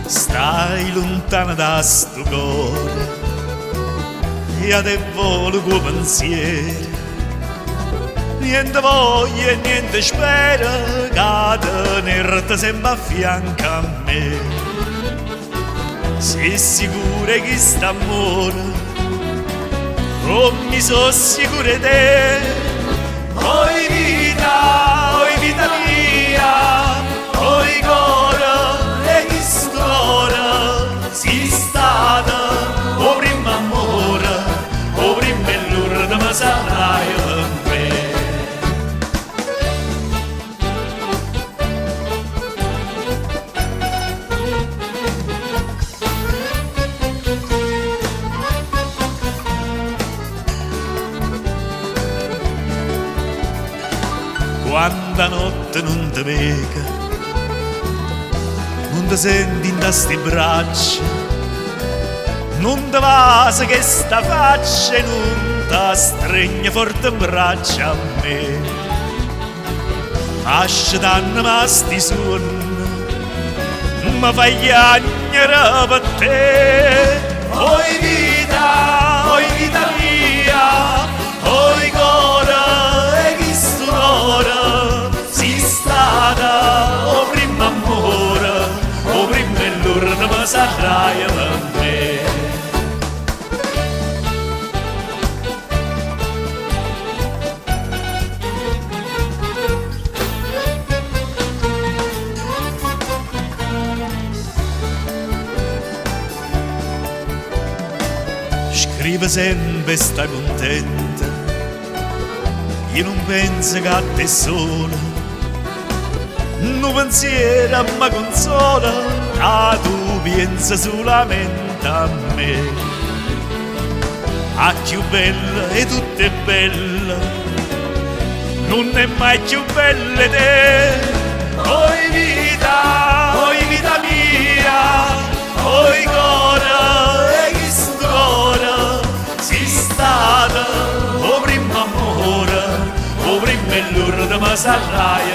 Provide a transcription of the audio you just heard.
Stai lontana da sto cuore e a te volo con pensieri. Niente voglia e niente spera che tenerti sempre a fianco a me. Sei sicura che st'amore non mi sono sicura di te. Oi vita mia, oi cuore e chi storia. Sei stata o primo amore, o prima e l'ultima ma sarai per me. Quando la notte non ti vega, non ti senti in sti braccia, non ti va che sta faccia, non ti stringe forte in braccia a me. Asciutando ma sti sonno, mi fai piangere per te. Oi vita mia, oi cuore e chi st'ora. Sei stata o primo amore, o prima e l'ultima sarai per me. Scrive sempre sta contenta, io non penso che a te sola, non pensiero mi consola, che tu pensi solamente a me. A più bella e tutta è bella, non è mai più bella di te. Oi vita mia, oi cuore e chi storia. Sei stata o primo amore, o prima e l'ultima sarai